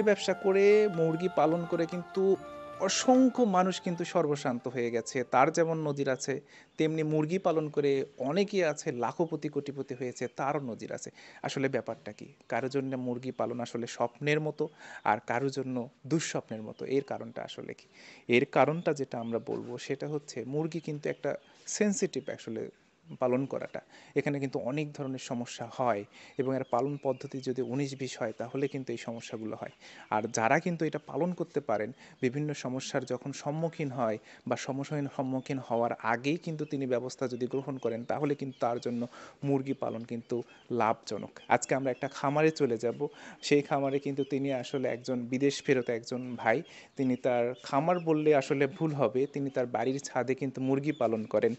ব্যবসা করে, মুরগি পালন করে কিন্তু অসংখ্য মানুষ কিন্তু সর্বস্বান্ত হয়ে গেছে। তার যেমন নজির আছে, তেমনি মুরগি পালন করে অনেকেই আছে লাখপতি, কোটিপতি হয়েছে, তারও নজির আছে। আসলে ব্যাপারটা কি? কারো জন্য মুরগি পালন আসলে স্বপ্নের মতো, আর কারো জন্য দুঃস্বপ্নের মতো। এর কারণটা আসলে কি? এর কারণটা যেটা আমরা বলব সেটা হচ্ছে মুরগি কিন্তু একটা সেনসিটিভ আসলে পালন করাটা। এখানে কিন্তু অনেক ধরনের সমস্যা হয় এবং এর পালন পদ্ধতি যদি ১৯-২০ হয় তাহলে কিন্তু এই সমস্যাগুলো হয়। আর যারা কিন্তু এটা পালন করতে পারেন, বিভিন্ন সমস্যার যখন সম্মুখীন হয় বা সমস্যার সম্মুখীন হওয়ার আগেই কিন্তু তিনি ব্যবস্থা যদি গ্রহণ করেন তাহলে কিন্তু তার জন্য মুরগি পালন কিন্তু লাভজনক। আজকে আমরা একটা খামারে চলে যাব। সেই খামারে কিন্তু তিনি আসলে একজন বিদেশ ফেরত একজন ভাই। তিনি তার খামার বললে আসলে ভুল হবে। তিনি তার বাড়ির ছাদে কিন্তু মুরগি পালন করেন।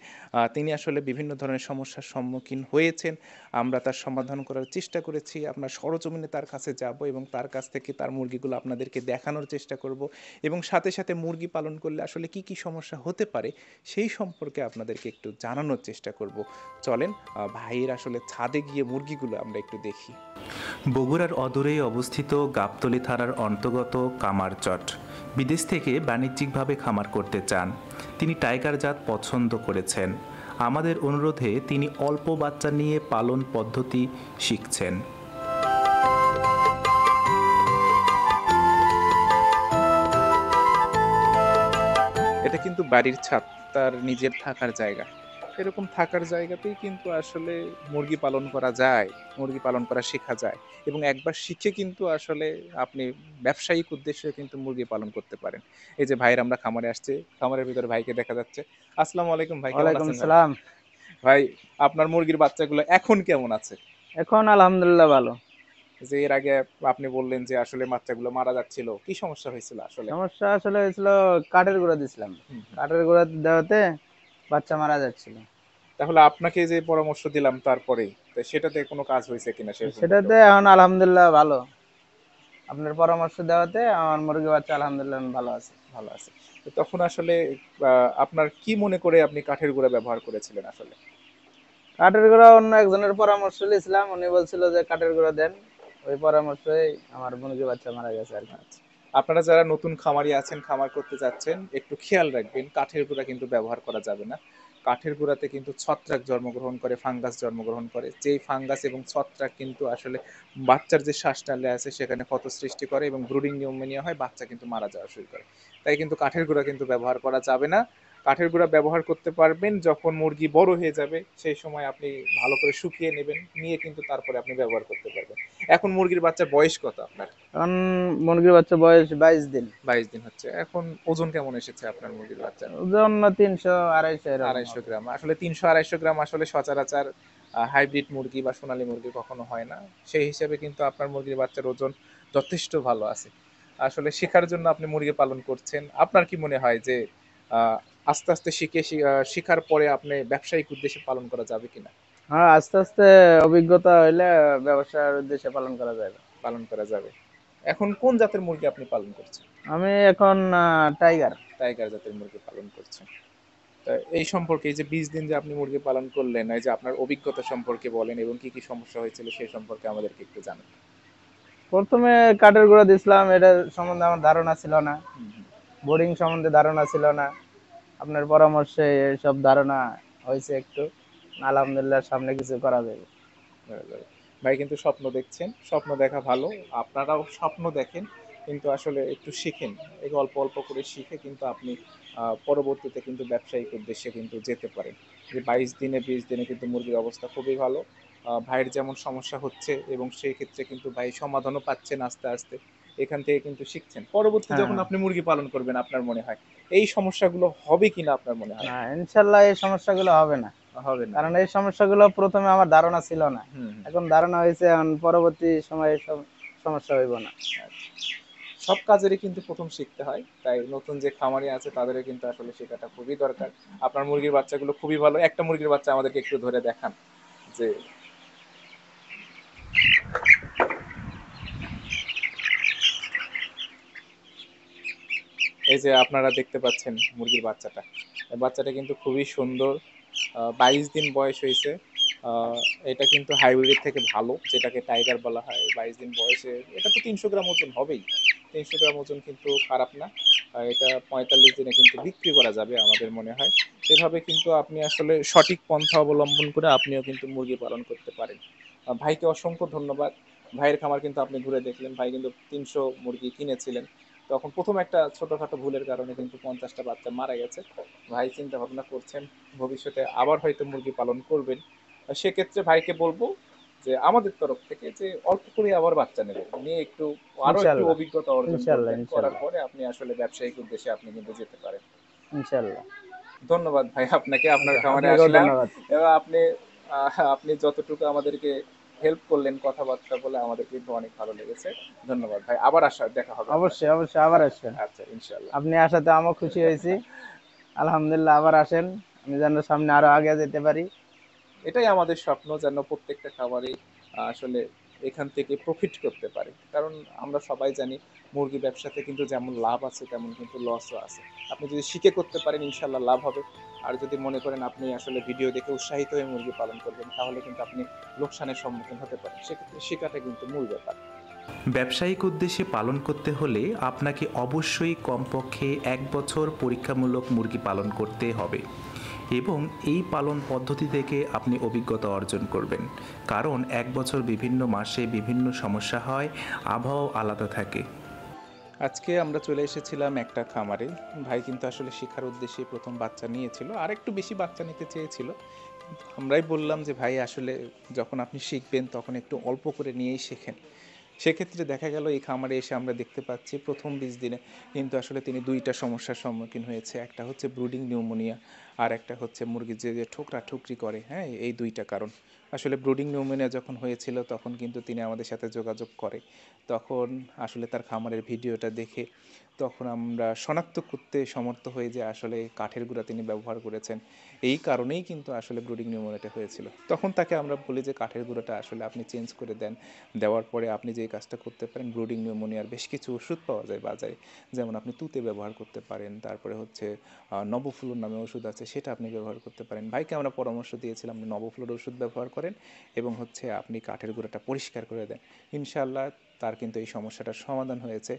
তিনি আসলে বিভিন্ন ধরনের সমস্যার সম্মুখীন হয়েছেন। আমরা তার সমাধান করার চেষ্টা করেছি। আমরা সরেজমিনে তার কাছে যাব এবং তার কাছ থেকে তার মুরগিগুলো আপনাদেরকে দেখানোর চেষ্টা করব এবং সাথে, সাথে মুরগি পালন করলে আসলে কি, কি সমস্যা হতে পারে সেই সম্পর্কে আপনাদেরকে একটু জানানোর চেষ্টা করব। চলেন ভাইয়ের আসলে ছাদে গিয়ে মুরগিগুলো আমরা একটু দেখি। বগুড়ার অদূরেই অবস্থিত গাবতলী থানার অন্তর্গত কামারচট। বিদেশ থেকে বাণিজ্যিকভাবে খামার করতে চান। তিনি টাইগার জাত পছন্দ করেছেন। আমাদের অনুরোধে তিনি অল্প বাচ্চা নিয়ে পালন পদ্ধতি শিখছেন। এটা কিন্তু বাড়ির ছাদ, তার নিজের থাকার জায়গা। এরকম থাকার জায়গাতেই কিন্তু আসলে মুরগি পালন করা যায়, মুরগি পালন করা শেখা যায় এবং একবার শিখে কিন্তু আসলে আপনি ব্যবসায়িক উদ্দেশ্যে কিন্তু মুরগি পালন করতে পারেন। এই যে ভাইয়ের আমরা খামারে আসছি, খামারের ভিতরে ভাইকে দেখা যাচ্ছে। আসসালামু আলাইকুম ভাই, কেমন ওয়ালাইকুম আছেন ভাই? সালাম। ভাই, আপনার মুরগির বাচ্চাগুলো এখন কেমন আছে? এখন আলহামদুলিল্লাহ ভালো। যে এর আগে আপনি বললেন যে আসলে বাচ্চাগুলো মারা যাচ্ছিল, কি সমস্যা হয়েছিল আসলে? সমস্যা আসলে হয়েছিল, কাঠের গুঁড়া দিছিলাম। হুম, হুম। কাঠের গুঁড়া দেওয়াতে বাচ্চা মারা যাচ্ছিল। তাহলে আপনাকে যে পরামর্শ দিলাম তারপরেই, তো সেটাতে কোনো কাজ হয়েছে কিনা সেরকম একটু। সেটাতে এখন আলহামদুলিল্লাহ ভালো। আপনার পরামর্শ দেওয়াতে আমার মুরগি বাচ্চা আলহামদুলিল্লাহ ভালো আছে। ভালো আছে। তো তখন আসলে আপনার কি মনে করে আপনি কাঠের গুঁড়া ব্যবহার করেছিলেন আসলে? কাঠের গুঁড়া অন্য একজনের পরামর্শ নিয়েছিলাম, উনি বলছিল যে কাঠের গুঁড়া দেন। ওই পরামর্শেই আমার মুরগি বাচ্চা মারা গেছে আর কি। আচ্ছা। আপনারা যারা নতুন খামারি আছেন, খামার করতে যাচ্ছেন, একটু খেয়াল রাখবেন কাঠের গুঁড়া কিন্তু ব্যবহার করা যাবে না। কাঠের গুঁড়াতে কিন্তু ছত্রাক জন্মগ্রহণ করে, ফাঙ্গাস জন্মগ্রহণ করে। যেই ফাঙ্গাস এবং ছত্রাক কিন্তু আসলে বাচ্চার যে শ্বাসনালী আছে সেখানে ক্ষত সৃষ্টি করে এবং ব্রুডিং নিউমোনিয়া হয়, বাচ্চা কিন্তু মারা যাওয়া শুরু করে। তাই কিন্তু কাঠের গুঁড়া কিন্তু ব্যবহার করা যাবে না। কাঠের গুঁড়া ব্যবহার করতে পারবেন যখন মুরগি বড় হয়ে যাবে, সেই সময় আপনি ভালো করে শুকিয়ে নেবেন, নিয়ে কিন্তু তারপরে আপনি ব্যবহার করতে পারবেন। এখন মুরগির বাচ্চার বয়স কত আপনার? এখন মুরগির বাচ্চা বয়স 22 দিন। 22 দিন হচ্ছে। এখন ওজন কেমন এসেছে আপনার মুরগির বাচ্চার? ওজন 300-250 এরকম ২৫০ হবে। গ্রাম। আসলে ৩০০-২৫০ গ্রাম আসলে সচরাচর হাইব্রিড মুরগি বা সোনালী মুরগি কখনো হয় না। সেই হিসেবে কিন্তু আপনার মুরগির বাচ্চার ওজন যথেষ্ট ভালো আছে। আসলে শেখার জন্য আপনি মুরগি পালন করছেন। আপনার কি মনে হয় যে আ আস্তে, আস্তে শিখে শিখার পরে আপনি ব্যবসায়িক উদ্দেশ্যে পালন করা যাবে কিনা? হ্যাঁ, আস্তে আস্তে অভিজ্ঞতা হইলে ব্যবসার উদ্দেশ্যে পালন করা যাবে। পালন করা যাবে। এখন কোন জাতের মুরগি আপনি পালন করছেন? আমি এখন টাইগার। টাইগার জাতের মুরগি পালন করছেন। তা এই সম্পর্কে এই যে ২০ দিন যে আপনি মুরগি পালন করলেন, এই যে আপনার অভিজ্ঞতা সম্পর্কে বলেন এবং কি, কি সমস্যা হয়েছিল সেই সম্পর্কে আমাদেরকে একটু জানান। প্রথমে কাঠের গুঁড়া দিছিলাম, এটা সম্বন্ধে আমার ধারণা ছিল না। হুম, হুম। বোর্ডিং সম্বন্ধে ধারণা ছিল না। আপনার পরামর্শে এসব ধারণা হয়েছে একটু। আলহামদুলিল্লাহ, সামনে কিছু করা যাবে। বরাবর। ভাই কিন্তু স্বপ্ন দেখছেন। স্বপ্ন দেখা ভালো। আপনারাও স্বপ্ন দেখেন। কিন্তু আসলে একটু শিখেন। এই অল্প, অল্প করে শিখে কিন্তু আপনি পরবর্তীতে কিন্তু ব্যবসায়িক উদ্দেশ্যে কিন্তু যেতে পারেন। যে ২২ দিনে ২০ দিনে কিন্তু মুরগির অবস্থা খুবই ভালো। ভাইয়ের যেমন সমস্যা হচ্ছে এবং সেই ক্ষেত্রে কিন্তু ভাই সমাধানও পাচ্ছেন আস্তে, আস্তে। এখান থেকে কিন্তু শিখছেন। পরবর্তী যখন হ্যাঁ, আপনি মুরগি পালন করবেন আপনার মনে হয়, এই সমস্যাগুলো হবে কিনা আপনার মনে হয়? না, ইনশাল্লাহ এই সমস্যাগুলো হবে না। হবে না। কারণ এই সমস্যাগুলো প্রথমে আমার ধারণা ছিল না। হুম, হুম। এখন ধারণা হয়েছে, এখন পরবর্তী সময়ে সব সমস্যা হইব না। আচ্ছা। সব কাজেরই কিন্তু প্রথম শিখতে হয়, তাই নতুন যে খামারি আছে তাদেরও কিন্তু আসলে শেখাটা খুবই দরকার। আপনার মুরগির বাচ্চাগুলো খুবই ভালো। একটা মুরগির বাচ্চা আমাদেরকে একটু ধরে দেখান যে এই যে আপনারা দেখতে পাচ্ছেন মুরগির বাচ্চাটা, এই বাচ্চাটা কিন্তু খুবই সুন্দর। ২২ দিন বয়স হয়েছে। এটা কিন্তু হাইব্রিড থেকে ভালো, যেটাকে টাইগার বলা হয়। 22 দিন বয়সে এটা তো 300 গ্রাম ওজন হবেই। 300 গ্রাম ওজন কিন্তু খারাপ না। এটা 45 দিনে কিন্তু বিক্রি করা যাবে আমাদের মনে হয়। এভাবে কিন্তু আপনি আসলে সঠিক পন্থা অবলম্বন করে আপনিও কিন্তু মুরগি পালন করতে পারেন। ভাইকে অসংখ্য ধন্যবাদ। ভাইয়ের খামার কিন্তু আপনি ঘুরে দেখলেন। ভাই কিন্তু 300 মুরগি কিনেছিলেন। তখন প্রথম একটা ছোটখাটো ভুলের কারণে কিন্তু 50টা বাচ্চা মারা গেছে। ভাই চিন্তা ভাবনা করছেন ভবিষ্যতে আবার হয়তো মুরগি পালন করবেন। সেক্ষেত্রে ভাইকে বলবো যে আমাদের তরফ থেকে যে অল্প করে আবার বাচ্চা নেবেন, নিয়ে একটু আরো একটু ইনশাল্লাহ, অভিজ্ঞতা অর্জন ইনশাল্লাহ, করবেন, করার ইনশাল্লাহ, পরে আপনি আসলে ব্যবসায়িক উদ্দেশ্যে আপনি কিন্তু যেতে পারেন। ইনশাল্লাহ। ধন্যবাদ ভাই আপনাকে, আপনার আচ্ছা, খামারে আপনাকেও আসলাম ধন্যবাদ। এবং আপনি যতটুকু আমাদেরকে হেল্প করলেন কথাবার্তা বলে আমাদের কিন্তু অনেক ভালো লেগেছে। ধন্যবাদ ভাই, আবার দেখা হবে আপনার অবশ্যই, সাথে। অবশ্যই আবার আসবেন। আচ্ছা, ইনশাল্লাহ। আপনি আসাতে আমিও খুশি হয়েছি। আলহামদুলিল্লাহ, আবার আসেন। আমি যেন সামনে আরো আগে যেতে পারি। এটাই আমাদের স্বপ্ন, যেন প্রত্যেকটা খামারে আসলে এখান থেকে প্রফিট করতে পারে। কারণ আমরা সবাই জানি মুরগি ব্যবসাতে কিন্তু যেমন লাভ আছে তেমন কিন্তু লসও আছে। আপনি যদি শিখে করতে পারেন ইনশাল্লাহ লাভ হবে। আর যদি মনে করেন আপনি আসলে ভিডিও দেখে উৎসাহিত হয়ে মুরগি পালন করবেন, তাহলে কিন্তু আপনি লোকসানের সম্মুখীন হতে পারেন। সেক্ষেত্রে শেখাটা কিন্তু মূল ব্যাপার। ব্যবসায়িক উদ্দেশ্যে পালন করতে হলে আপনাকে অবশ্যই কমপক্ষে 1 বছর পরীক্ষামূলক মুরগি পালন করতে হবে এবং এই পালন পদ্ধতি থেকে আপনি অভিজ্ঞতা অর্জন করবেন। কারণ 1 বছর বিভিন্ন মাসে বিভিন্ন সমস্যা হয়, আবহাওয়া আলাদা থাকে। আজকে আমরা চলে এসেছিলাম একটা খামারে। ভাই কিন্তু আসলে শেখার উদ্দেশ্যে প্রথম বাচ্চা নিয়েছিল, আর একটু বেশি বাচ্চা নিতে চেয়েছিল। কিন্তু আমরাই বললাম যে ভাই আসলে যখন আপনি শিখবেন তখন একটু অল্প করে নিয়েই শেখেন। সেক্ষেত্রে দেখা গেল এই খামারে এসে আমরা দেখতে পাচ্ছি প্রথম 20 দিনে কিন্তু আসলে তিনি দুইটা সমস্যার সম্মুখীন হয়েছে। একটা হচ্ছে ব্রুডিং নিউমোনিয়া, আর একটা হচ্ছে মুরগি যে ঠোকরা ঠুকরি করে, হ্যাঁ, এই দুইটা কারণ। আসলে ব্রুডিং নিউমোনিয়া যখন হয়েছিল তখন কিন্তু তিনি আমাদের সাথে যোগাযোগ করে। তখন আসলে তার খামারের ভিডিওটা দেখে তখন আমরা শনাক্ত করতে সমর্থ হই যে আসলে কাঠের গুঁড়া তিনি ব্যবহার করেছেন। এই কারণেই কিন্তু আসলে ব্রুডিং নিউমোনিয়াটা হয়েছিল। তখন তাকে আমরা বলি যে কাঠের গুঁড়াটা আসলে আপনি চেঞ্জ করে দেন। দেওয়ার পরে আপনি যে কাজটা করতে পারেন, ব্রুডিং নিউমোনিয়ার বেশ কিছু ওষুধ পাওয়া যায় বাজারে। যেমন আপনি তুতে ব্যবহার করতে পারেন, তারপরে হচ্ছে নবফ্লুর নামে ওষুধ আছে, সেটা আপনি ব্যবহার করতে পারেন। ভাইকে আমরা পরামর্শ দিয়েছিলাম আপনি নবফ্লুর ওষুধ ব্যবহার করেন এবং হচ্ছে আপনি কাঠের গুঁড়াটা পরিষ্কার করে দেন। ইনশাআল্লাহ তার কিন্তু এই সমস্যাটার সমাধান হয়েছে।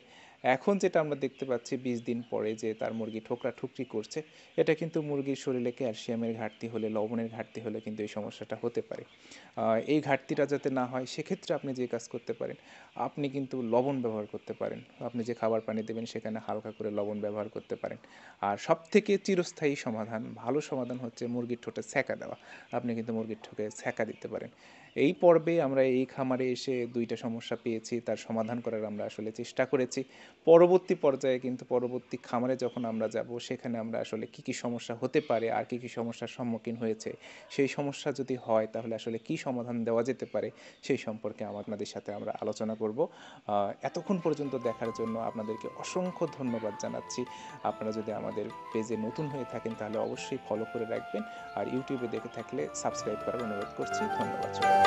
এখন যেটা আমরা দেখতে পাচ্ছি 20 দিন পরে যে তার মুরগি ঠোকরা ঠুকরি করছে, এটা কিন্তু মুরগির শরীরে ক্যালসিয়ামের ঘাটতি হলে, লবণের ঘাটতি হলে কিন্তু এই সমস্যাটা হতে পারে। এই ঘাটতিটা যাতে না হয় সেক্ষেত্রে আপনি যে কাজ করতে পারেন, আপনি কিন্তু লবণ ব্যবহার করতে পারেন। আপনি যে খাবার পানি দেবেন সেখানে হালকা করে লবণ ব্যবহার করতে পারেন। আর সবথেকে চিরস্থায়ী সমাধান, ভালো সমাধান হচ্ছে মুরগির ঠোঁটে ছ্যাঁকা দেওয়া। আপনি কিন্তু মুরগির ঠোঁটে ছ্যাঁকা দিতে পারেন। এই পর্বে আমরা এই খামারে এসে দুইটা সমস্যা পেয়েছি, তার সমাধান করার আমরা আসলে চেষ্টা করেছি। পরবর্তী পর্যায়ে কিন্তু পরবর্তী খামারে যখন আমরা যাব সেখানে আমরা আসলে কী কী সমস্যা হতে পারে আর কী কী সমস্যার সম্মুখীন হয়েছে, সেই সমস্যা যদি হয় তাহলে আসলে কী সমাধান দেওয়া যেতে পারে সেই সম্পর্কে আপনাদের সাথে আমরা আলোচনা করব। এতক্ষণ পর্যন্ত দেখার জন্য আপনাদেরকে অসংখ্য ধন্যবাদ জানাচ্ছি। আপনারা যদি আমাদের পেজে নতুন হয়ে থাকেন তাহলে অবশ্যই ফলো করে রাখবেন, আর ইউটিউবে দেখে থাকলে সাবস্ক্রাইব করার অনুরোধ করছি। ধন্যবাদ সবাইকে।